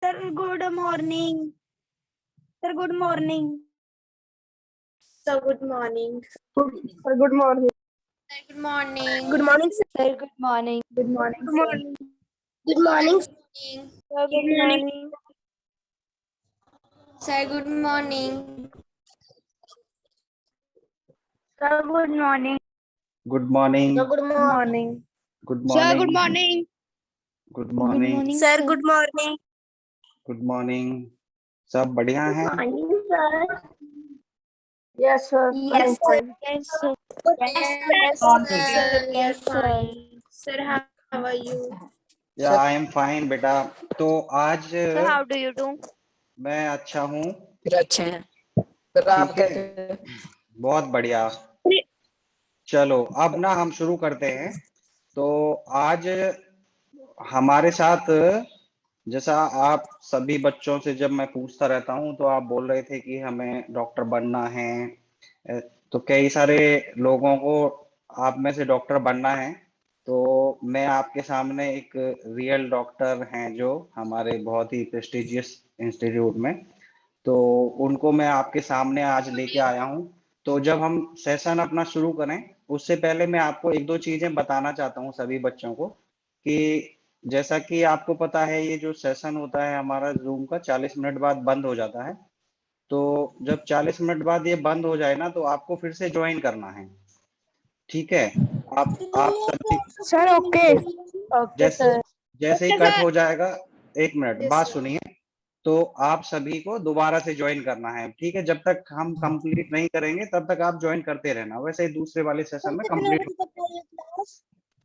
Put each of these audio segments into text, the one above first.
Sir, good morning. Sir, good morning. Sir, good morning. Sir, good morning. Good morning. Good morning, sir. Sir, good morning. Good morning, Good morning. Good morning. Sir, good morning. Sir, good morning. Sir, good morning. Good morning. Sir, good Good morning. morning. Good Sir, good morning. morning. Good Good morning. morning, Sir, good morning. Good morning. सब बढ़िया है? Morning, sir. Yes, sir. Yes, sir. Yes, sir. Yes, sir. We are fine. Sir, how are you? या I am fine बेटा। तो आज Sir, how do you do? मैं अच्छा हूँ। फिर अच्छे हैं। फिर आप ठीक है, कैसे हैं? बहुत बढ़िया। चलो अब ना हम शुरू करते हैं। तो आज हमारे साथ, जैसा आप सभी बच्चों से जब मैं पूछता रहता हूँ तो आप बोल रहे थे कि हमें डॉक्टर बनना है। तो कई सारे लोगों को आप में से डॉक्टर बनना है। तो मैं आपके सामने एक रियल डॉक्टर हैं जो हमारे बहुत ही प्रेस्टिजियस इंस्टीट्यूट में, तो उनको मैं आपके सामने आज लेके आया हूँ। तो जब हम सेशन अपना शुरू करें उससे पहले मैं आपको एक दो चीजें बताना चाहता हूँ सभी बच्चों को, कि जैसा कि आपको पता है ये जो सेशन होता है हमारा जूम का 40 मिनट बाद बंद हो जाता है। तो जब 40 मिनट बाद ये बंद हो जाए ना तो आपको फिर से ज्वाइन करना है। ठीक है, आप सभी Sir, okay. जैसे जैसे ही कट हो जाएगा, एक मिनट बात सुनिए, तो आप सभी को दोबारा से ज्वाइन करना है। ठीक है, जब तक हम कंप्लीट नहीं करेंगे तब तक आप ज्वाइन करते रहना। वैसे ही दूसरे वाले सेशन में कंप्लीट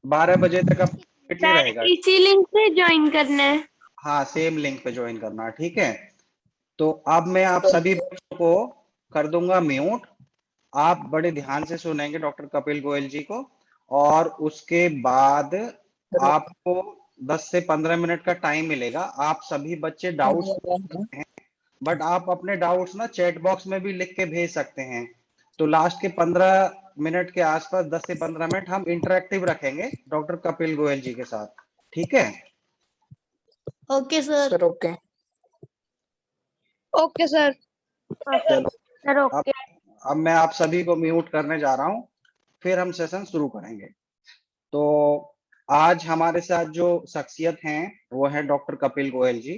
12 बजे तक अब कंप्लीटली सर, रहेगा। इसी लिंक पे ज्वाइन करना है। हाँ, सेम लिंक पे ज्वाइन करना है। ठीक है, तो अब मैं आप सभी बच्चों को कर दूंगा म्यूट। आप बड़े ध्यान से सुनेंगे डॉक्टर कपिल गोयल जी को, और उसके बाद आपको 10 से 15 मिनट का टाइम मिलेगा। आप सभी बच्चे डाउट्स हैं, बट आप अपने डाउट्स ना चैट बॉक्स में भी लिख के भेज सकते हैं। तो लास्ट के 15 मिनट के आसपास, 10 से 15 मिनट हम इंटरेक्टिव रखेंगे डॉक्टर कपिल गोयल जी के साथ। ठीक है, okay sir. Sir okay. Okay sir. चलो सर, ओके। अब मैं आप सभी को म्यूट करने जा रहा हूँ, फिर हम सेशन शुरू करेंगे। तो आज हमारे साथ जो शख्सियत हैं वो है डॉक्टर कपिल गोयल जी।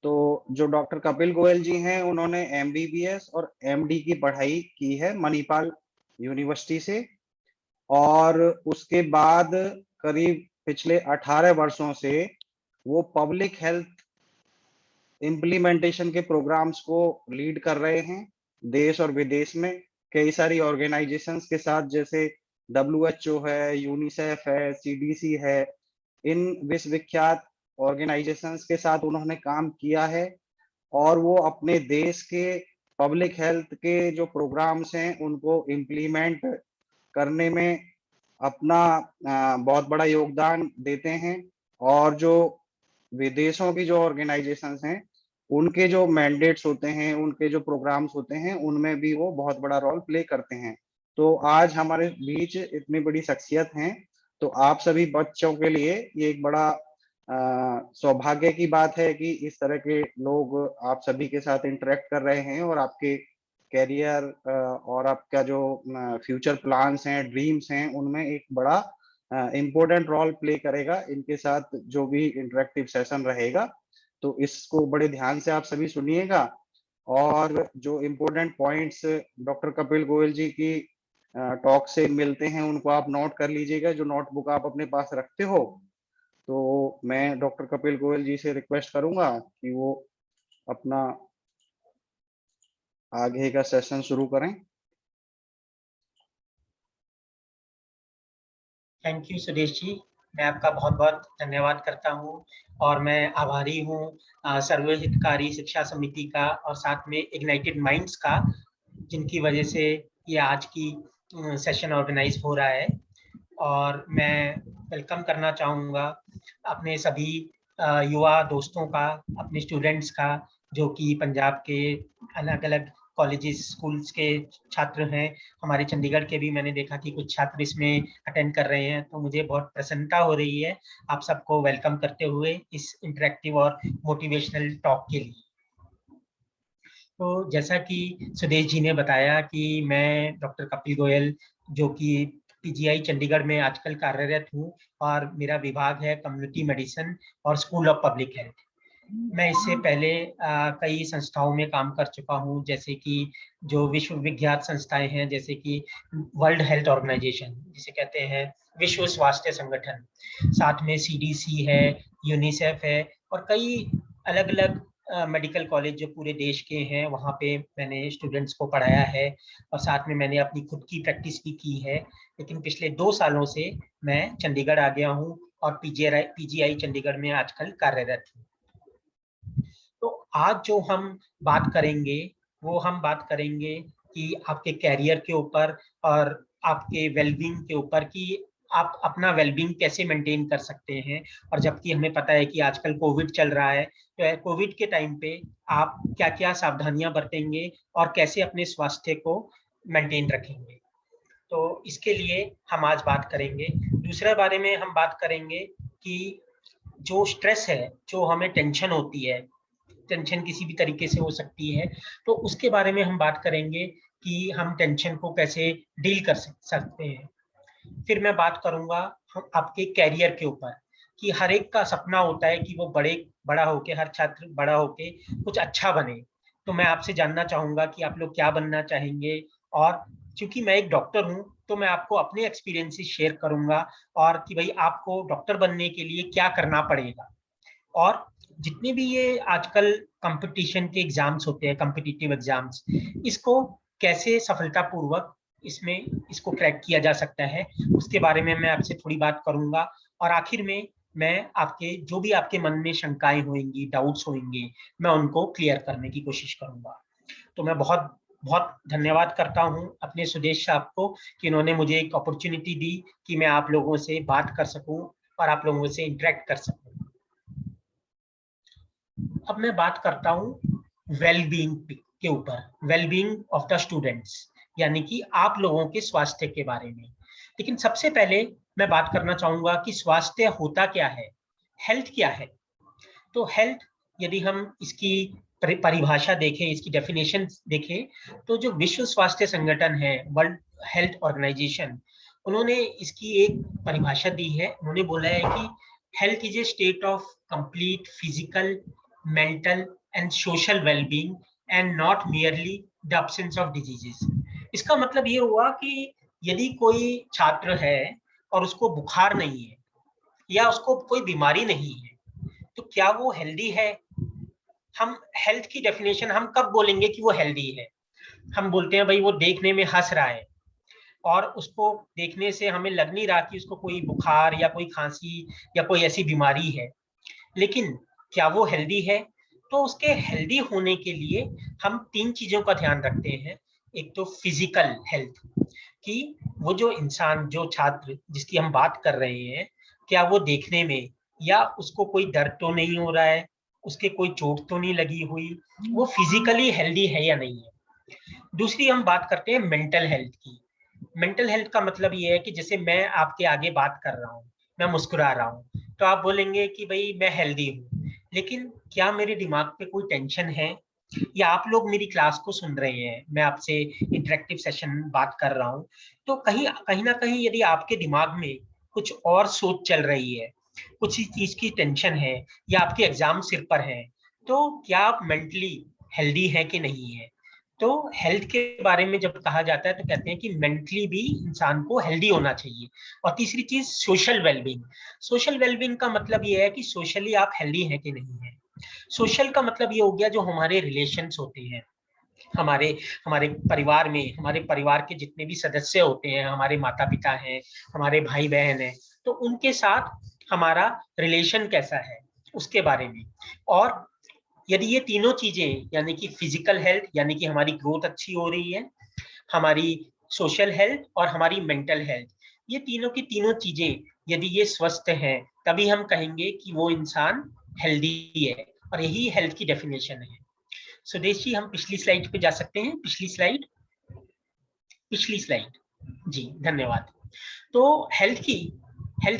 तो जो डॉक्टर कपिल गोयल जी हैं उन्होंने एमबीबीएस और एमडी की पढ़ाई की है मणिपाल यूनिवर्सिटी से, और उसके बाद करीब पिछले 18 वर्षों से वो पब्लिक हेल्थ इम्प्लीमेंटेशन के प्रोग्राम्स को लीड कर रहे हैं देश और विदेश में। कई सारी ऑर्गेनाइजेशंस के साथ, जैसे WHO है, यूनिसेफ है, सीडीसी है, इन विश्वविख्यात ऑर्गेनाइजेशंस के साथ उन्होंने काम किया है। और वो अपने देश के पब्लिक हेल्थ के जो प्रोग्राम्स हैं उनको इम्प्लीमेंट करने में अपना बहुत बड़ा योगदान देते हैं। और जो विदेशों की जो ऑर्गेनाइजेशंस हैं उनके जो मैंडेट्स होते हैं, उनके जो प्रोग्राम्स होते हैं, उनमें भी वो बहुत बड़ा रोल प्ले करते हैं। तो आज हमारे बीच इतनी बड़ी शख्सियत हैं, तो आप सभी बच्चों के लिए ये एक बड़ा सौभाग्य की बात है कि इस तरह के लोग आप सभी के साथ इंटरेक्ट कर रहे हैं, और आपके कैरियर और आपका जो फ्यूचर प्लान्स हैं, ड्रीम्स हैं, उनमें एक बड़ा इम्पोर्टेंट रोल प्ले करेगा इनके साथ जो भी इंटरेक्टिव सेशन रहेगा। तो इसको बड़े ध्यान से आप सभी सुनिएगा, और जो important points doctor Kapil Goyal ji की टॉक से मिलते हैं उनको आप नोट कर लीजिएगा, जो नोटबुक आप अपने पास रखते हो। तो मैं डॉक्टर कपिल गोयल जी से रिक्वेस्ट करूंगा कि वो अपना आगे का सेशन शुरू करें। थैंक यू सुदेश जी, मैं आपका बहुत बहुत धन्यवाद करता हूँ, और मैं आभारी हूँ सर्व हितकारी शिक्षा समिति का और साथ में इग्नाइटेड माइंड्स का, जिनकी वजह से ये आज की सेशन ऑर्गेनाइज हो रहा है। और मैं वेलकम करना चाहूँगा अपने सभी युवा दोस्तों का, अपने स्टूडेंट्स का, जो कि पंजाब के अलग अलग कॉलेजेस स्कूल्स के छात्र हैं, हमारे चंडीगढ़ के भी मैंने देखा कि कुछ छात्र इसमें अटेंड कर रहे हैं, तो मुझे बहुत प्रसन्नता हो रही है आप सबको वेलकम करते हुए इस इंटरेक्टिव और मोटिवेशनल टॉक के लिए। तो जैसा कि सुदेश जी ने बताया कि मैं डॉक्टर कपिल गोयल जो कि पीजीआई चंडीगढ़ में आजकल कार्यरत हूँ और मेरा विभाग है कम्युनिटी मेडिसिन और स्कूल ऑफ पब्लिक हेल्थ। मैं इससे पहले कई संस्थाओं में काम कर चुका हूँ, जैसे कि जो विश्व विख्यात संस्थाएं हैं, जैसे कि वर्ल्ड हेल्थ ऑर्गेनाइजेशन जिसे कहते हैं विश्व स्वास्थ्य संगठन, साथ में सीडीसी है, यूनिसेफ है और कई अलग अलग मेडिकल कॉलेज जो पूरे देश के हैं, वहाँ पे मैंने स्टूडेंट्स को पढ़ाया है और साथ में मैंने अपनी खुद की प्रैक्टिस भी की है। लेकिन पिछले 2 सालों से मैं चंडीगढ़ आ गया हूँ और पीजीआई चंडीगढ़ में आजकल कार्यरत हूँ। तो आज जो हम बात करेंगे वो हम बात करेंगे कि आपके कैरियर के ऊपर और आपके वेलबींग के ऊपर कि आप अपना वेलबींग कैसे मेंटेन कर सकते हैं। और जबकि हमें पता है कि आजकल कोविड चल रहा है, तो कोविड के टाइम पे आप क्या क्या सावधानियां बरतेंगे और कैसे अपने स्वास्थ्य को मेंटेन रखेंगे, तो इसके लिए हम आज बात करेंगे। दूसरे बारे में हम बात करेंगे कि जो स्ट्रेस है, जो हमें टेंशन होती है, टेंशन किसी भी तरीके से हो सकती है, तो उसके बारे में हम बात करेंगे कि हम टेंशन को कैसे डील कर सकते हैं। फिर मैं बात करूंगा आपके कैरियर के ऊपर कि हर एक का सपना होता है कि वो बड़ा होके, हर छात्र बड़ा होके कुछ अच्छा बने। तो मैं आपसे जानना चाहूंगा कि आप लोग क्या बनना चाहेंगे, और क्योंकि मैं एक डॉक्टर हूं तो मैं आपको अपने एक्सपीरियंसेस शेयर करूंगा और कि भाई आपको डॉक्टर बनने के लिए क्या करना पड़ेगा। और जितने भी ये आजकल कंपटीशन के एग्जाम्स होते हैं, कॉम्पिटिटिव एग्जाम्स, इसको कैसे सफलतापूर्वक इसको क्रैक किया जा सकता है, उसके बारे में मैं आपसे थोड़ी बात करूंगा। और आखिर में मैं आपके जो भी आपके मन में शंकाएं होंगी, डाउट्स होंगे, मैं उनको क्लियर करने की कोशिश करूंगा। तो मैं बहुत बहुत धन्यवाद करता हूं अपने सुदेश साहब को कि इन्होंने मुझे एक अपॉर्चुनिटी दी कि मैं आप लोगों से बात कर सकूं और आप लोगों से इंटरेक्ट कर सकूं। अब मैं बात करता हूं वेलबींग के ऊपर, वेलबींग ऑफ द स्टूडेंट्स, यानी कि आप लोगों के स्वास्थ्य के बारे में। लेकिन सबसे पहले मैं बात करना चाहूंगा कि स्वास्थ्य होता क्या है, हेल्थ क्या है। तो हेल्थ, यदि हम इसकी परिभाषा देखें, इसकी डेफिनेशन देखें, तो जो विश्व स्वास्थ्य संगठन है, वर्ल्ड हेल्थ ऑर्गेनाइजेशन, उन्होंने इसकी एक परिभाषा दी है। उन्होंने बोला है कि health is a state of complete physical, mental and social wellbeing and not merely the absence of diseases. इसका मतलब ये हुआ कि यदि कोई छात्र है और उसको बुखार नहीं है या उसको कोई बीमारी नहीं है, तो क्या वो हेल्दी है? हम हेल्थ की डेफिनेशन हम कब बोलेंगे कि वो हेल्दी है? हम बोलते हैं भाई वो देखने में हंस रहा है और उसको देखने से हमें लग नहीं रहा कि उसको कोई बुखार या कोई खांसी या कोई ऐसी बीमारी है, लेकिन क्या वो हेल्दी है? तो उसके हेल्दी होने के लिए हम 3 चीजों का ध्यान रखते हैं। एक तो फिजिकल हेल्थ, कि वो जो इंसान, जो छात्र जिसकी हम बात कर रहे हैं, क्या वो देखने में या उसको कोई दर्द तो नहीं हो रहा है, उसके कोई चोट तो नहीं लगी हुई, वो फिजिकली हेल्दी है या नहीं है। दूसरी हम बात करते हैं मेंटल हेल्थ की। मेंटल हेल्थ का मतलब ये है कि जैसे मैं आपके आगे बात कर रहा हूँ, मैं मुस्कुरा रहा हूँ, तो आप बोलेंगे कि भाई मैं हेल्दी हूँ, लेकिन क्या मेरे दिमाग पे कोई टेंशन है? या आप लोग मेरी क्लास को सुन रहे हैं, मैं आपसे इंटरेक्टिव सेशन बात कर रहा हूँ, तो कहीं ना कहीं यदि आपके दिमाग में कुछ और सोच चल रही है, कुछ ही चीज की टेंशन है, या आपके एग्जाम सिर पर है, तो क्या आप मेंटली हेल्दी है कि नहीं है? तो हेल्थ के बारे में जब कहा जाता है तो कहते हैं कि मेंटली भी इंसान को हेल्दी होना चाहिए। और तीसरी चीज सोशल वेलबींग। सोशल वेलबींग का मतलब ये है कि सोशली आप हेल्दी हैं कि नहीं है। सोशल का मतलब ये हो गया जो हमारे रिलेशंस होते हैं, हमारे हमारे परिवार में, हमारे परिवार के जितने भी सदस्य होते हैं, हमारे माता पिता हैं, हमारे भाई बहन हैं, तो उनके साथ हमारा रिलेशन कैसा है उसके बारे में। और यदि ये तीनों चीजें, यानी कि फिजिकल हेल्थ, यानी कि हमारी ग्रोथ अच्छी हो रही है, हमारी सोशल हेल्थ और हमारी मेंटल हेल्थ, ये तीनों की तीनों चीजें यदि ये स्वस्थ हैं, तभी हम कहेंगे कि वो इंसान हेल्दी है। और यही हेल्थ की डेफिनेशन है। सुदेश जी, हम पिछली स्लाइड पे जा सकते हैं? पिछली स्लाइड जी, धन्यवाद। तो हेल्थ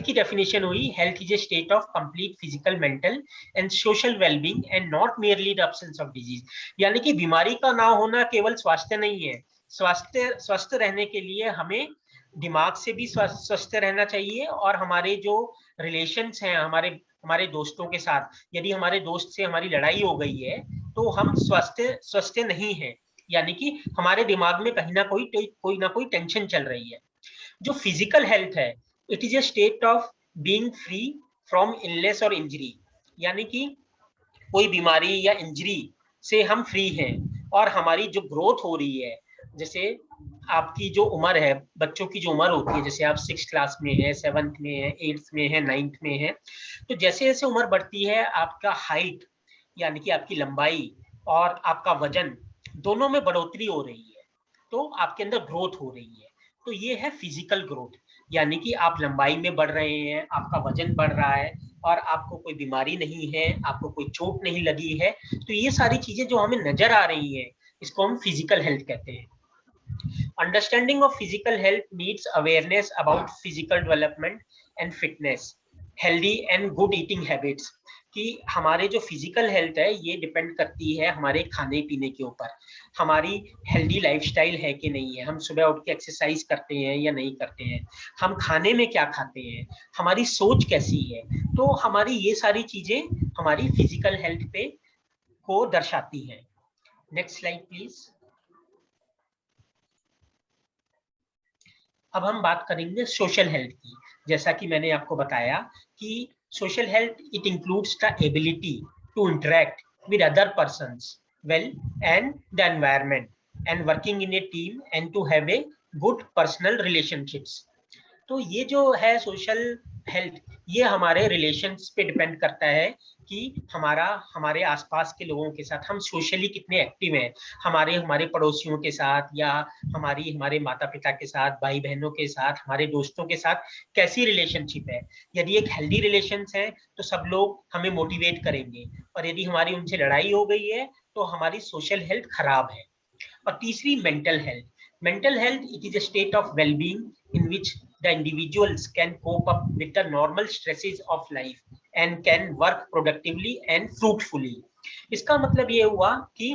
की डेफिनेशन हुई, health is a state of complete physical, mental and social wellbeing and not merely the absence of disease. यानी कि बीमारी का ना होना केवल स्वास्थ्य नहीं है। स्वस्थ रहने के लिए हमें दिमाग से भी स्वस्थ रहना चाहिए, और हमारे जो रिलेशंस हैं हमारे दोस्तों के साथ, यदि हमारे दोस्त से हमारी लड़ाई हो गई है तो हम स्वस्थ नहीं है, यानी कि हमारे दिमाग में कहीं ना कोई टेंशन चल रही है। जो फिजिकल हेल्थ है, it is a state of being free from illness और इंजरी, यानी कि कोई बीमारी या इंजरी से हम फ्री हैं, और हमारी जो ग्रोथ हो रही है, जैसे आपकी जो उम्र है, बच्चों की जो उम्र होती है, जैसे आप 6th क्लास में है, 7th में है, 8th में है, 9th में है, तो जैसे जैसे उम्र बढ़ती है, आपका हाइट यानी कि आपकी लंबाई और आपका वजन दोनों में बढ़ोतरी हो रही है, तो आपके अंदर ग्रोथ हो रही है। तो ये है फिजिकल ग्रोथ, यानी कि आप लंबाई में बढ़ रहे हैं, आपका वजन बढ़ रहा है, और आपको कोई बीमारी नहीं है, आपको कोई चोट नहीं लगी है। तो ये सारी चीजें जो हमें नजर आ रही हैं, इसको हम फिजिकल हेल्थ कहते हैं। Understanding of physical health needs awareness about physical development and fitness, healthy and good eating habits, कि हमारे जो फिजिकल हेल्थ है ये डिपेंड करती है हमारे खाने पीने के ऊपर, हमारी हेल्दी लाइफस्टाइल है कि नहीं है, हम सुबह उठ के एक्सरसाइज करते हैं या नहीं करते हैं, हम खाने में क्या खाते हैं, हमारी सोच कैसी है। तो हमारी ये सारी चीजें हमारी फिजिकल हेल्थ पे को दर्शाती हैं। Next slide please. अब हम बात करेंगे सोशल हेल्थ की। जैसा कि मैंने आपको बताया कि social health it includes the ability to interact with other persons well and the environment and working in a team and to have a good personal relationships. तो ये जो है सोशल हेल्थ, ये हमारे रिलेशंस पे डिपेंड करता है कि हमारे आसपास के लोगों के साथ हम सोशली कितने एक्टिव हैं, हमारे पड़ोसियों के साथ, या हमारे माता पिता के साथ, भाई बहनों के साथ, हमारे दोस्तों के साथ कैसी रिलेशनशिप है। यदि एक हेल्दी रिलेशंस है तो सब लोग हमें मोटिवेट करेंगे, और यदि हमारी उनसे लड़ाई हो गई है तो हमारी सोशल हेल्थ खराब है। और तीसरी mental health. Mental health, it is a state of well-being in which the individuals can cope up with the normal stresses of life and can work productively and fruitfully. इसका मतलब ये हुआ कि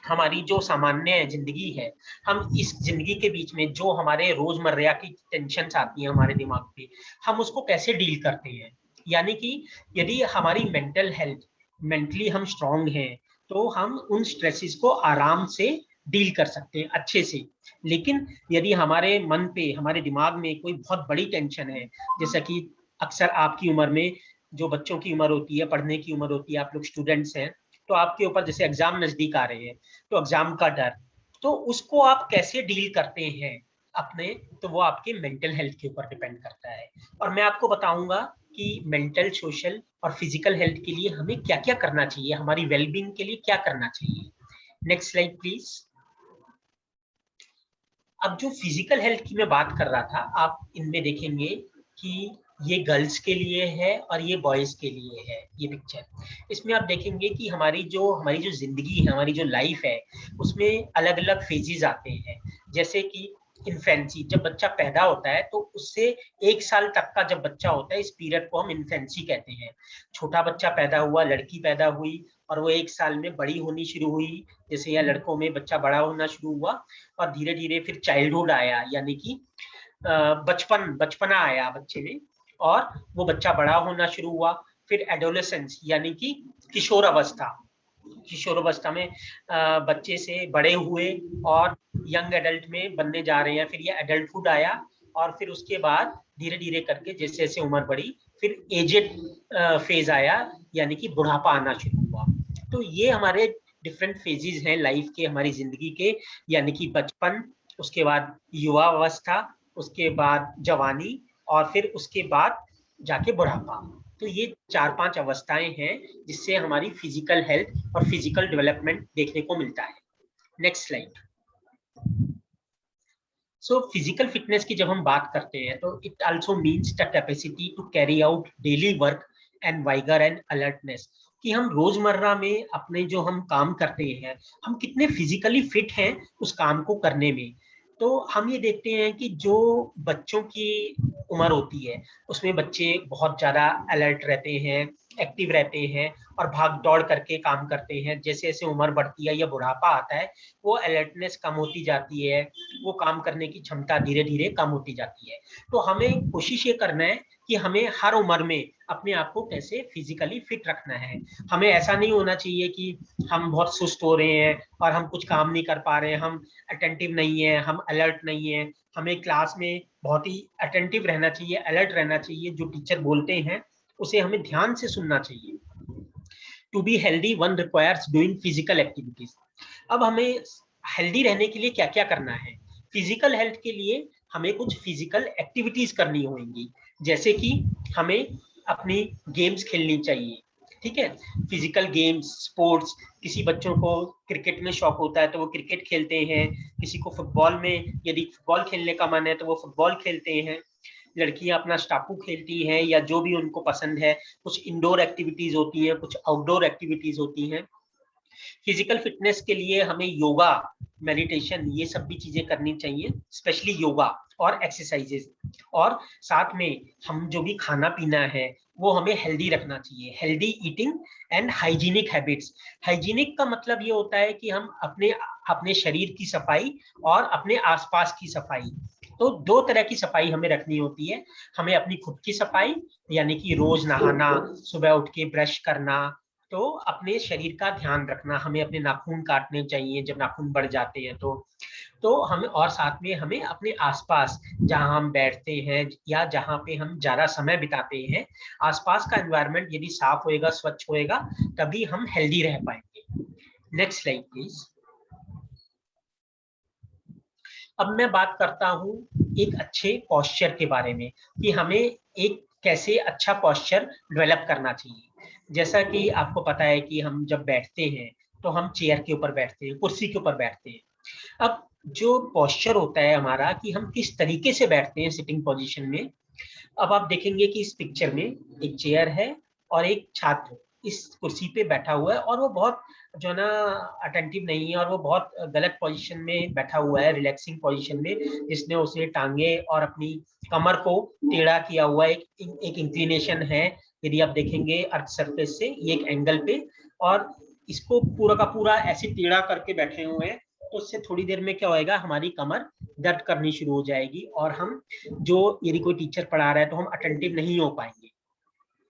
हमारी जो सामान्य जिंदगी है, हम इस जिंदगी के बीच में जो हमारे रोजमर्रा की टेंशन आती है हमारे दिमाग पे, हम उसको कैसे डील करते हैं। यानी कि यदि हमारी मेंटल हेल्थ, मेंटली हम स्ट्रांग हैं, तो हम उन स्ट्रेसेस को आराम से डील कर सकते हैं अच्छे से। लेकिन यदि हमारे मन पे, हमारे दिमाग में कोई बहुत बड़ी टेंशन है, जैसा कि अक्सर आपकी उम्र में जो बच्चों की उम्र होती है, पढ़ने की उम्र होती है, आप लोग स्टूडेंट्स हैं, तो आपके ऊपर जैसे एग्जाम नजदीक आ रहे हैं, तो एग्जाम का डर, तो उसको आप कैसे डील करते हैं अपने, तो वो आपके मेंटल हेल्थ के ऊपर डिपेंड करता है। और मैं आपको बताऊंगा कि मेंटल, सोशल और फिजिकल हेल्थ के लिए हमें क्या क्या करना चाहिए, हमारी वेलबींग के लिए क्या करना चाहिए। Next slide please. अब जो फिजिकल हेल्थ की मैं बात कर रहा था, आप इनमें देखेंगे कि ये गर्ल्स के लिए है और ये बॉयज के लिए है। ये पिक्चर, इसमें आप देखेंगे कि हमारी जो जिंदगी है, हमारी जो लाइफ है, उसमें अलग अलग फेजेस आते हैं। जैसे कि इन्फेंसी, जब बच्चा पैदा होता है तो उससे 1 साल तक का जब बच्चा होता है, इस पीरियड को हम इन्फेंसी कहते हैं। छोटा बच्चा पैदा हुआ, लड़की पैदा हुई, और वो 1 साल में बड़ी होनी शुरू हुई, जैसे या लड़कों में बच्चा बड़ा होना शुरू हुआ, और धीरे धीरे फिर चाइल्डहुड आया, यानी कि बचपना आया बच्चे में, और वो बच्चा बड़ा होना शुरू हुआ। फिर एडोलेसेंस यानी कि किशोर अवस्था में बच्चे से बड़े हुए और यंग एडल्ट में बनने जा रहे हैं। फिर ये एडल्टहुड आया, और फिर उसके बाद धीरे धीरे करके जैसे जैसे उम्र बढ़ी, फिर एजेड फेज आया, यानी कि बुढ़ापा आना शुरू हुआ। तो ये हमारे डिफरेंट फेजेस हैं लाइफ के, हमारी जिंदगी के, यानी कि बचपन, उसके बाद युवा अवस्था, उसके बाद जवानी, और फिर उसके बाद जाके बुढ़ापा। तो ये 4-5 अवस्थाएं हैं जिससे हमारी फिजिकल हेल्थ और फिजिकल डेवलपमेंट देखने को मिलता है। Next slide. So physical fitness की जब हम बात करते हैं तो it also means the capacity to carry out daily work and vigour and alertness. कि हम रोजमर्रा में अपने जो हम काम करते हैं, हम कितने फिजिकली फिट हैं उस काम को करने में। तो हम ये देखते हैं कि जो बच्चों की उम्र होती है उसमें बच्चे बहुत ज्यादा अलर्ट रहते हैं, एक्टिव रहते हैं और भाग दौड़ करके काम करते हैं। जैसे जैसे उम्र बढ़ती है या बुढ़ापा आता है, वो अलर्टनेस कम होती जाती है, वो काम करने की क्षमता धीरे धीरे कम होती जाती है। तो हमें कोशिश ये करना है कि हमें हर उम्र में अपने आप को कैसे फिजिकली फिट रखना है। हमें ऐसा नहीं होना चाहिए कि हम बहुत सुस्त हो रहे हैं और हम कुछ काम नहीं कर पा रहे हैं, हम अटेंटिव नहीं है, हम अलर्ट नहीं है। हमें क्लास में बहुत ही अटेंटिव रहना चाहिए, अलर्ट रहना चाहिए। जो टीचर बोलते हैं उसे हमें ध्यान से सुनना चाहिए। To be healthy one requires doing physical activities. अब हमें हेल्दी रहने के लिए क्या क्या करना है? फिजिकल हेल्थ के लिए हमें कुछ फिजिकल एक्टिविटीज करनी होंगी, जैसे कि हमें अपनी गेम्स खेलनी चाहिए। ठीक है, फिजिकल गेम्स, स्पोर्ट्स। किसी बच्चों को क्रिकेट में शौक होता है तो वो क्रिकेट खेलते हैं, किसी को फुटबॉल में यदि फुटबॉल खेलने का मन है तो वो फुटबॉल खेलते हैं। लड़कियां अपना स्टापू खेलती हैं या जो भी उनको पसंद है। कुछ इंडोर एक्टिविटीज होती हैं, कुछ आउटडोर एक्टिविटीज होती हैं। फिजिकल फिटनेस के लिए हमें योगा, मेडिटेशन, ये सब भी चीजें करनी चाहिए, स्पेशली योगा और एक्सरसाइजेस। और साथ में हम जो भी खाना पीना है वो हमें हेल्दी रखना चाहिए। Healthy eating and hygienic habits. Hygienic का मतलब ये होता है कि हम अपने अपने शरीर की सफाई और अपने आसपास की सफाई। तो दो तरह की सफाई हमें रखनी होती है। हमें अपनी खुद की सफाई, यानी कि रोज नहाना, सुबह उठ के ब्रश करना, तो अपने शरीर का ध्यान रखना। हमें अपने नाखून काटने चाहिए जब नाखून बढ़ जाते हैं तो हमें, और साथ में हमें अपने आसपास जहां हम बैठते हैं या जहां पे हम ज्यादा समय बिताते हैं, आसपास का एनवायरनमेंट यदि साफ होएगा, स्वच्छ होएगा, तभी हम हेल्दी रह पाएंगे। Next slide please. अब मैं बात करता हूं एक अच्छे पोस्चर के बारे में, कि हमें एक कैसे अच्छा पोस्चर डेवलप करना चाहिए। जैसा कि आपको पता है कि हम जब बैठते हैं तो हम चेयर के ऊपर बैठते हैं, कुर्सी के ऊपर बैठते हैं। अब जो पोस्चर होता है हमारा, कि हम किस तरीके से बैठते हैं सिटिंग पोजीशन में। अब आप देखेंगे कि इस पिक्चर में एक चेयर है और एक छात्र इस कुर्सी पे बैठा हुआ है, और वो बहुत जो ना अटेंटिव नहीं है, और वो बहुत गलत पोजीशन में बैठा हुआ है, रिलैक्सिंग पोजीशन में, जिसने उसे टांगे और अपनी कमर को टेढ़ा किया हुआ है। एक इंक्लिनेशन है, यदि आप देखेंगे अर्थ सरफेस से, ये एक एंगल पे, और इसको पूरा का पूरा ऐसे टेढ़ा करके बैठे हुए हैं। तो उससे थोड़ी देर में क्या होएगा, हमारी कमर दर्द करनी शुरू हो जाएगी, और हम जो यदि कोई टीचर पढ़ा रहा है तो हम अटेंटिव नहीं हो पाएंगे।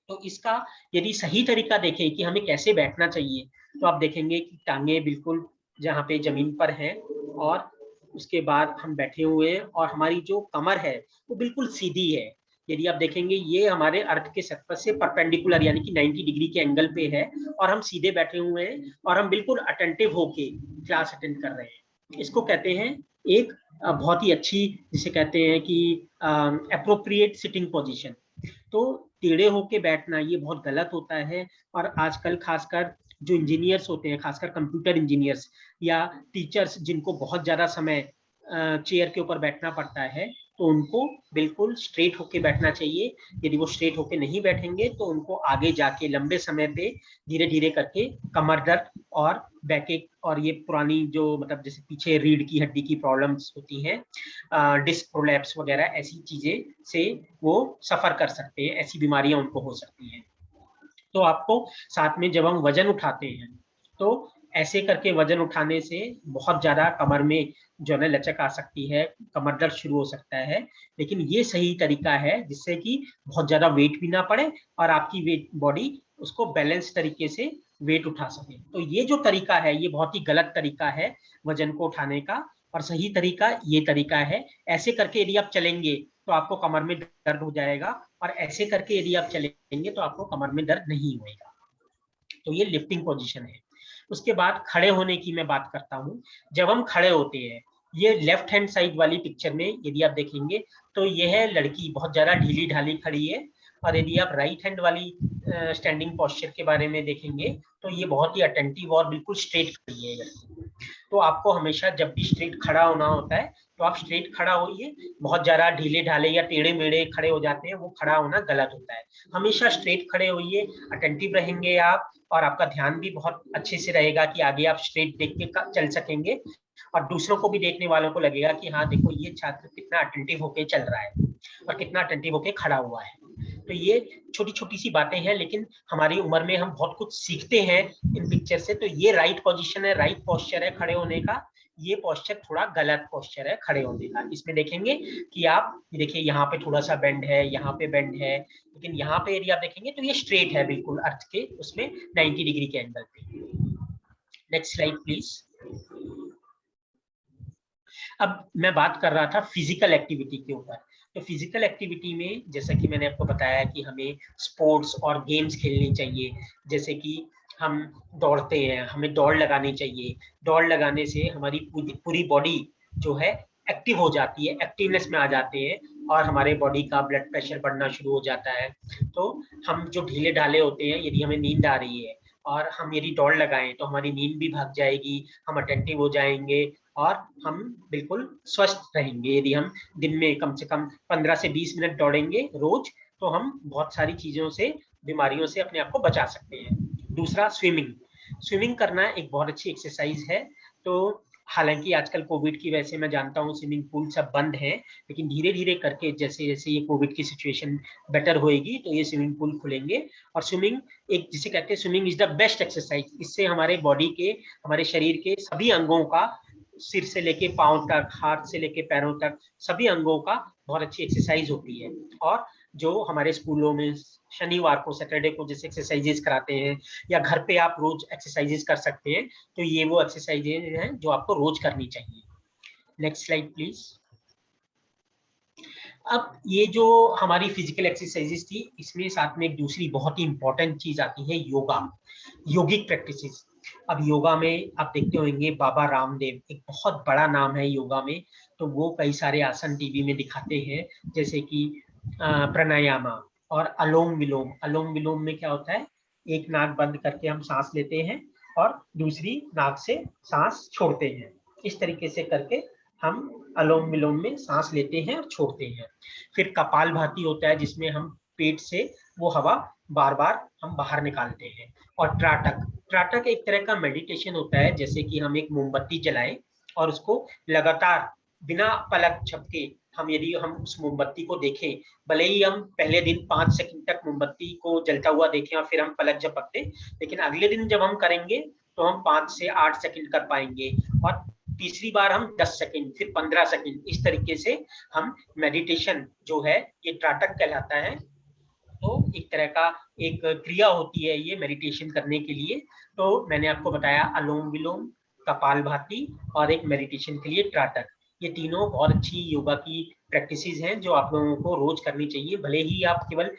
तो इसका यदि सही तरीका देखें कि हमें कैसे बैठना चाहिए, तो आप देखेंगे कि टांगे बिल्कुल जहाँ पे जमीन पर हैं, और उसके बाद हम बैठे हुए हैं, और हमारी जो कमर है वो बिल्कुल सीधी है। यदि आप देखेंगे ये हमारे अर्थ के सरफेस से परपेंडिकुलर, यानी कि 90 डिग्री के एंगल पे है, और हम सीधे बैठे हुए हैं, और हम बिल्कुल अटेंटिव होके क्लास अटेंड कर रहे हैं। इसको कहते हैं एक बहुत ही अच्छी, जिसे कहते हैं कि एप्रोप्रिएट सिटिंग पोजीशन। तो टेढ़े होके बैठना ये बहुत गलत होता है, और आजकल खासकर जो इंजीनियर्स होते हैं, खासकर कंप्यूटर इंजीनियर्स या टीचर्स, जिनको बहुत ज्यादा समय चेयर के ऊपर बैठना पड़ता है, तो उनको बिल्कुल स्ट्रेट होके बैठना चाहिए। यदि वो स्ट्रेट होके नहीं बैठेंगे तो उनको आगे जाके लंबे समय पे धीरे धीरे करके कमर दर्द और बैकएक, और ये पुरानी जो मतलब जैसे पीछे रीढ़ की हड्डी की प्रॉब्लम्स होती हैं, डिस्क प्रोलैप्स वगैरह, ऐसी चीजें से वो सफर कर सकते हैं, ऐसी बीमारियां उनको हो सकती हैं। तो आपको साथ में जब हम वजन उठाते हैं, तो ऐसे करके वजन उठाने से बहुत ज्यादा कमर में जो है लचक आ सकती है, कमर दर्द शुरू हो सकता है। लेकिन ये सही तरीका है जिससे कि बहुत ज्यादा वेट भी ना पड़े, और आपकी वेट बॉडी उसको बैलेंस तरीके से वेट उठा सके। तो ये जो तरीका है ये बहुत ही गलत तरीका है वजन को उठाने का, और सही तरीका ये तरीका है। ऐसे करके यदि आप चलेंगे तो आपको कमर में दर्द हो जाएगा, और ऐसे करके यदि आप चलेंगे तो आपको कमर में दर्द नहीं होएगा। तो ये लिफ्टिंग पोजीशन है। उसके बाद खड़े होने की मैं बात करता हूँ। जब हम खड़े होते हैं, ये लेफ्ट हैंड साइड वाली पिक्चर में यदि आप देखेंगे तो ये है लड़की बहुत ज्यादा ढीली ढाली खड़ी है, और यदि आप राइट हैंड वाली स्टैंडिंग पोस्चर के बारे में देखेंगे तो ये बहुत ही अटेंटिव और बिल्कुल स्ट्रेट खड़ी है लड़की। तो आपको हमेशा जब भी स्ट्रेट खड़ा होना होता है तो आप स्ट्रेट खड़ा होइए। बहुत ज्यादा ढीले ढाले या टेढ़े मेढ़े खड़े हो जाते हैं, वो खड़ा होना गलत होता है। हमेशा स्ट्रेट खड़े होइए, अटेंटिव रहेंगे आप, और आपका ध्यान भी बहुत अच्छे से रहेगा कि आगे आप स्ट्रेट देख के चल सकेंगे, और दूसरों को भी, देखने वालों को लगेगा कि हाँ देखो ये छात्र कितना अटेंटिव होके चल रहा है और कितना अटेंटिव होके खड़ा हुआ है। तो ये छोटी छोटी सी बातें हैं, लेकिन हमारी उम्र में हम बहुत कुछ सीखते हैं इन पिक्चर से। तो ये राइट पोजीशन है, राइट पोस्चर है खड़े होने का। ये पोस्चर थोड़ा गलत पोस्चर है खड़े होने का। इसमें देखेंगे कि आप देखिए यहाँ पे थोड़ा सा बेंड है, यहाँ पे बेंड है, लेकिन यहाँ पे एरिया देखेंगे तो ये स्ट्रेट है बिल्कुल अर्थ के उसमें 90 डिग्री के एंगल पे। Next slide please. अब मैं बात कर रहा था फिजिकल एक्टिविटी के ऊपर। तो फिजिकल एक्टिविटी में जैसा कि मैंने आपको बताया कि हमें स्पोर्ट्स और गेम्स खेलनी चाहिए। जैसे कि हम दौड़ते हैं, हमें दौड़ लगानी चाहिए। दौड़ लगाने से हमारी पूरी बॉडी जो है एक्टिव हो जाती है, एक्टिवनेस में आ जाते हैं, और हमारे बॉडी का ब्लड प्रेशर बढ़ना शुरू हो जाता है। तो हम जो ढीले ढाले होते हैं, यदि हमें नींद आ रही है और हम यदि दौड़ लगाएं तो हमारी नींद भी भाग जाएगी, हम अटेंटिव हो जाएंगे और हम बिल्कुल स्वस्थ रहेंगे। यदि हम दिन में कम से कम 15 से 20 मिनट दौड़ेंगे रोज, तो हम बहुत सारी चीजों से, बीमारियों से अपने आप को बचा सकते हैं। दूसरा, स्विमिंग। स्विमिंग करना एक बहुत अच्छी एक्सरसाइज है। तो हालांकि आजकल कोविड की वजह से मैं जानता हूँ स्विमिंग पूल सब बंद है, लेकिन धीरे धीरे करके जैसे जैसे ये कोविड की सिचुएशन बेटर होएगी तो ये स्विमिंग पूल खुलेंगे। और स्विमिंग एक, जिसे कहते हैं swimming is the best exercise. इससे हमारे बॉडी के, हमारे शरीर के सभी अंगों का, सिर से लेके पांव तक, हाथ से लेके पैरों तक, सभी अंगों का बहुत अच्छी एक्सरसाइज होती है। और जो हमारे स्कूलों में शनिवार को, सैटरडे को जैसे एक्सरसाइजेस कराते हैं, या घर पे आप रोज एक्सरसाइजेस कर सकते हैं, तो ये वो एक्सरसाइजेज हैं जो आपको रोज करनी चाहिए। Next slide please. अब ये जो हमारी फिजिकल एक्सरसाइजेस थी, इसमें साथ में एक दूसरी बहुत ही इंपॉर्टेंट चीज आती है, योगा, योगिक प्रैक्टिसेस। अब योगा में आप देखते होंगे बाबा रामदेव एक बहुत बड़ा नाम है योगा में। तो वो कई सारे आसन टीवी में दिखाते हैं, जैसे कि प्राणायामा और अलोम विलोम। अलोम विलोम में क्या होता है, एक नाक बंद करके हम सांस लेते हैं और दूसरी नाक से सांस छोड़ते हैं। इस तरीके से करके हम अलोम विलोम में सांस लेते हैं और छोड़ते हैं। फिर कपालभाति होता है, जिसमें हम पेट से वो हवा बार बार हम बाहर निकालते हैं। और त्राटक, त्राटक एक तरह का मेडिटेशन होता है, जैसे कि हम एक मोमबत्ती जलाएं और उसको लगातार बिना पलक झपके यदि हम उस मोमबत्ती को देखें, भले ही हम पहले दिन 5 सेकंड तक मोमबत्ती को जलता हुआ देखें और फिर हम पलक झपकते, लेकिन अगले दिन जब हम करेंगे तो हम 5 से 8 सेकंड कर पाएंगे, और तीसरी बार हम 10 सेकंड, फिर 15 सेकंड, इस तरीके से हम मेडिटेशन जो है ये त्राटक कहलाता है। तो एक तरह का एक क्रिया होती है ये मेडिटेशन करने के लिए। तो मैंने आपको बताया अलोम विलोम, कपालभाति और एक मेडिटेशन के लिए त्राटक। ये तीनों बहुत अच्छी योगा की प्रैक्टिसेस हैं जो आप लोगों को रोज करनी चाहिए। भले ही आप केवल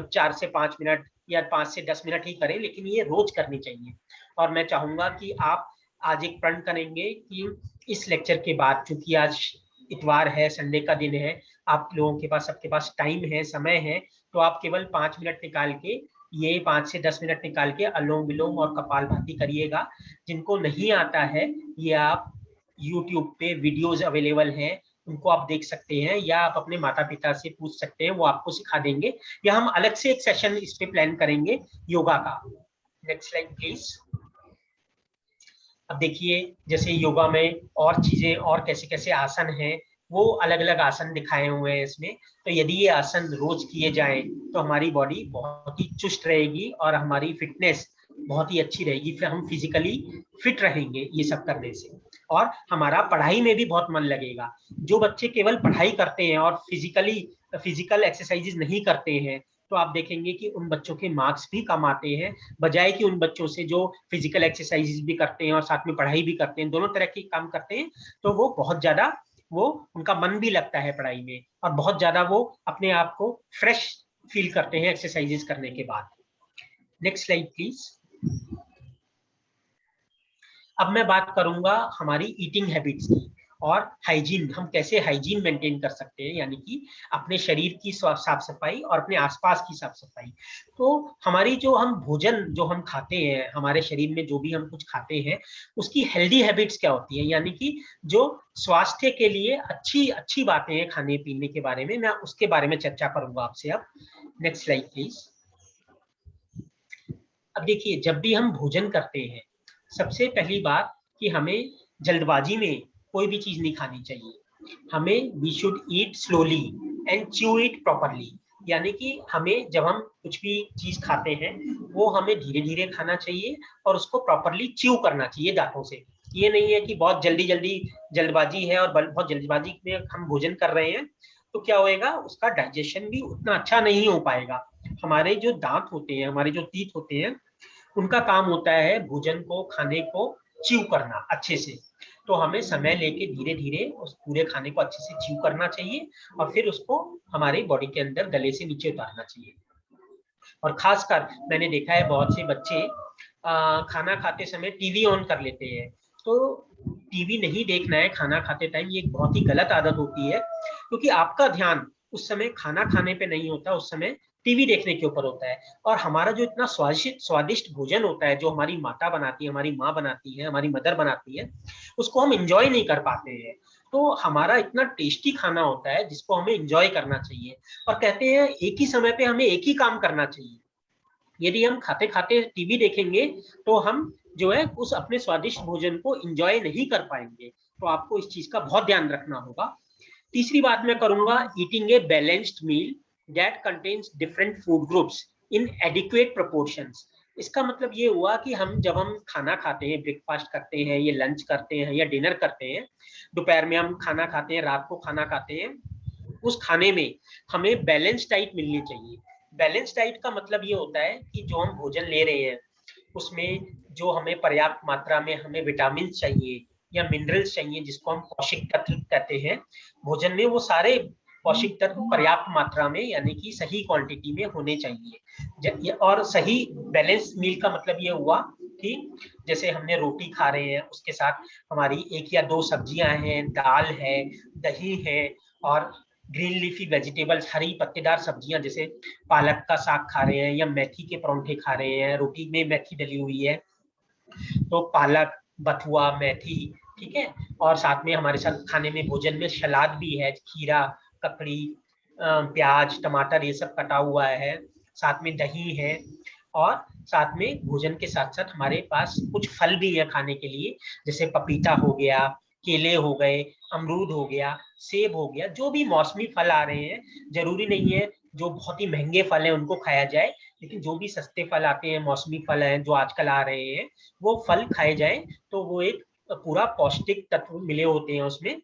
4 से 5 मिनट या 5 से 10 मिनट ही करें, लेकिन ये रोज करनी चाहिए। और मैं चाहूंगा कि आप आज एक प्रण करेंगे कि इस लेक्चर के बाद, चूंकि आज इतवार है, संडे का दिन है, आप लोगों के पास, सबके पास टाइम है, समय है, तो आप केवल 5 मिनट निकाल के, ये 5 से 10 मिनट निकाल के अलोम विलोम और कपालभाति करिएगा। जिनको नहीं आता है, ये आप YouTube पे वीडियोस अवेलेबल हैं, उनको आप देख सकते हैं, या आप अपने माता पिता से पूछ सकते हैं, वो आपको सिखा देंगे, या हम अलग से एक सेशन इस पे प्लान करेंगे योगा का। Next slide please. अब देखिए, जैसे योगा में और चीजें और कैसे कैसे आसन हैं, वो अलग अलग आसन दिखाए हुए हैं इसमें। तो यदि ये आसन रोज किए जाएं तो हमारी बॉडी बहुत ही चुस्त रहेगी और हमारी फिटनेस बहुत ही अच्छी रहेगी। फिर हम फिजिकली फिट रहेंगे ये सब करने से, और हमारा पढ़ाई में भी बहुत मन लगेगा। जो बच्चे केवल पढ़ाई करते हैं और फिजिकल एक्सरसाइजेज नहीं करते हैं, तो आप देखेंगे कि उन बच्चों के मार्क्स भी कम आते हैं, बजाय कि उन बच्चों से जो फिजिकल एक्सरसाइजेज भी करते हैं और साथ में पढ़ाई भी करते हैं, दोनों तरह के काम करते हैं, तो वो बहुत ज्यादा, वो उनका मन भी लगता है पढ़ाई में, और बहुत ज्यादा वो अपने आप को फ्रेश फील करते हैं एक्सरसाइजेज करने के बाद। Next slide please. अब मैं बात करूंगा हमारी ईटिंग हैबिट्स की। और हाइजीन, हम कैसे हाइजीन मेंटेन कर सकते हैं, यानी कि अपने शरीर की साफ सफाई और अपने आसपास की साफ सफाई। तो हमारी जो हम भोजन जो हम खाते हैं, हमारे शरीर में जो भी हम कुछ खाते हैं, उसकी हेल्दी हैबिट्स क्या होती है, यानी कि जो स्वास्थ्य के लिए अच्छी अच्छी बातें हैं खाने पीने के बारे में, मैं उसके बारे में चर्चा करूंगा आपसे। अब नेक्स्ट स्लाइड प्लीज। अब देखिए, जब भी हम भोजन करते हैं, सबसे पहली बात कि हमें जल्दबाजी में कोई भी चीज नहीं खानी चाहिए। हमें we should eat slowly and chew it properly, यानी कि हमें जब हम कुछ भी चीज खाते हैं वो हमें धीरे धीरे खाना चाहिए और उसको प्रॉपरली च्यू करना चाहिए दांतों से। ये नहीं है कि बहुत जल्दी जल्दी जल्दबाजी है और बहुत जल्दबाजी में हम भोजन कर रहे हैं, तो क्या होएगा, उसका डाइजेशन भी उतना अच्छा नहीं हो पाएगा। हमारे जो दांत होते हैं, हमारे जो टीथ होते हैं, उनका काम होता है भोजन को, खाने को च्यू करना अच्छे से। तो हमें समय लेके धीरे धीरे उस पूरे खाने को अच्छे से च्यू करना चाहिए और फिर उसको हमारे बॉडी के अंदर गले से नीचे उतारना चाहिए। और खासकर मैंने देखा है बहुत से बच्चे खाना खाते समय टीवी ऑन कर लेते हैं। तो टीवी नहीं देखना है खाना खाते टाइम, ये एक बहुत ही गलत आदत होती है, क्योंकि आपका ध्यान उस समय खाना खाने पे नहीं होता, उस समय टीवी देखने के ऊपर होता है। और हमारा जो इतना स्वादिष्ट भोजन होता है, जो हमारी माता बनाती है, हमारी माँ बनाती है, हमारी मदर बनाती है, उसको हम इंजॉय नहीं कर पाते हैं। तो हमारा इतना टेस्टी खाना होता है जिसको हमें इंजॉय करना चाहिए। और कहते हैं एक ही समय पे हमें एक ही काम करना चाहिए। यदि हम खाते खाते टीवी देखेंगे तो हम जो है उस अपने स्वादिष्ट भोजन को इंजॉय नहीं कर पाएंगे। तो आपको इस चीज का बहुत ध्यान रखना होगा। तीसरी बात मैं करूंगा, eating a balanced meal that contains different food groups in adequate proportions. इसका मतलब ये हुआ कि हम जब हम खाना खाते हैं, ब्रेकफास्ट करते हैं, ये लंच करते हैं या डिनर करते हैं, दोपहर में हम खाना खाते हैं, रात को खाना खाते हैं, उस खाने में हमें बैलेंस डाइट मिलनी चाहिए। बैलेंस डाइट का मतलब ये होता है कि जो हम भोजन ले रहे हैं उसमें जो हमें पर्याप्त मात्रा में हमें विटामिन चाहिए या मिनरल्स चाहिए, जिसको हम पौष्टिक तत्व कहते हैं भोजन में, वो सारे पौष्टिक तत्व पर्याप्त मात्रा में यानी कि सही क्वांटिटी में होने चाहिए। और सही बैलेंस मील का मतलब ये हुआ कि जैसे हमने रोटी खा रहे हैं, उसके साथ हमारी 1 या 2 सब्जियां हैं, दाल है, दही है, और ग्रीन लीफी वेजिटेबल्स, हरी पत्तेदार सब्जियां, जैसे पालक का साग खा रहे हैं या मेथी के परांठे खा रहे हैं, रोटी में मेथी डली हुई है, तो पालक, बथुआ, मेथी, ठीक है। और साथ में हमारे साथ खाने में भोजन में सलाद भी है, खीरा, ककड़ी, प्याज, टमाटर, ये सब कटा हुआ है, साथ में दही है, और साथ में भोजन के साथ साथ हमारे पास कुछ फल भी है खाने के लिए, जैसे पपीता हो गया, केले हो गए, अमरूद हो गया, सेब हो गया। जो भी मौसमी फल आ रहे हैं, जरूरी नहीं है जो बहुत ही महंगे फल हैं उनको खाया जाए, लेकिन जो भी सस्ते फल आते हैं, मौसमी फल हैं जो आजकल आ रहे हैं, वो फल खाए जाए तो वो एक पूरा पौष्टिक तत्व मिले होते हैं उसमें,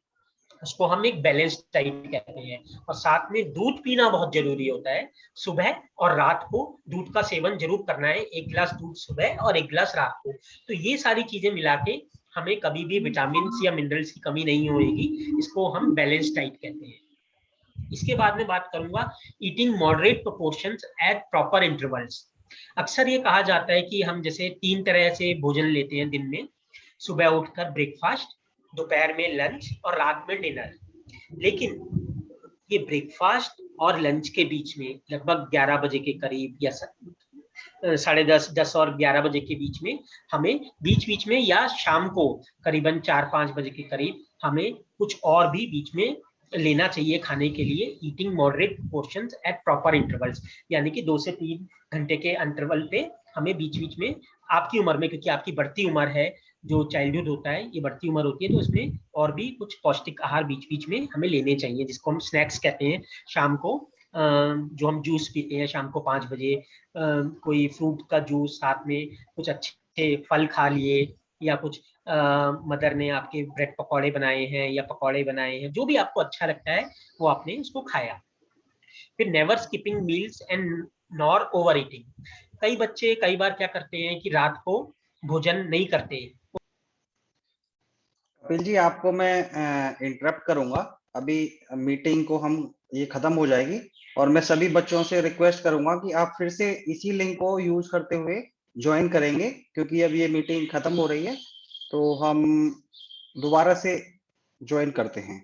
उसको हम एक बैलेंस डाइट कहते हैं। और साथ में दूध पीना बहुत जरूरी होता है। सुबह और रात को दूध का सेवन जरूर करना है, 1 गिलास दूध सुबह और 1 गिलास रात को। तो ये सारी चीजें मिला के हमें कभी भी विटामिन या मिनरल्स की कमी नहीं होगी। इसको हम बैलेंस डाइट कहते हैं। इसके बाद में बात करूंगा eating moderate proportions at proper intervals. अक्सर ये कहा जाता है कि हम जैसे 3 तरह से भोजन लेते हैं दिन में, सुबह उठकर ब्रेकफास्ट, दोपहर में लंच और रात में डिनर। लेकिन ये ब्रेकफास्ट और लंच के बीच में लगभग 11 बजे के करीब या 10:30, 10 और 11 बजे के बीच में हमें बीच में या शाम को करीबन 4-5 बजे के करीब हमें कुछ और भी बीच में लेना चाहिए खाने के लिए। Eating moderate portions at proper intervals, यानी कि 2 से 3 घंटे के इंटरवल पे हमें बीच में, आपकी उम्र में, क्योंकि आपकी बढ़ती उम्र है, जो चाइल्डहुड होता है ये बढ़ती उम्र होती है, तो इसमें और भी कुछ पौष्टिक आहार बीच में हमें लेने चाहिए, जिसको हम स्नैक्स कहते हैं। शाम को जो हम जूस पीते हैं शाम को 5 बजे, कोई फ्रूट का जूस, साथ में कुछ अच्छे फल खा लिए, या कुछ मदर ने आपके ब्रेड पकौड़े बनाए हैं या पकौड़े बनाए हैं, जो भी आपको अच्छा लगता है वो आपने उसको खाया। फिर never skipping meals and nor over eating. कई बच्चे कई बार क्या करते हैं कि रात को भोजन नहीं करते। कपिल जी, आपको मैं इंटरप्ट करूंगा, अभी मीटिंग को हम ये खत्म हो जाएगी, और मैं सभी बच्चों से रिक्वेस्ट करूंगा कि आप फिर से इसी लिंक को यूज करते हुए ज्वाइन करेंगे, क्योंकि अब ये मीटिंग खत्म हो रही है। तो हम दोबारा से ज्वाइन करते हैं।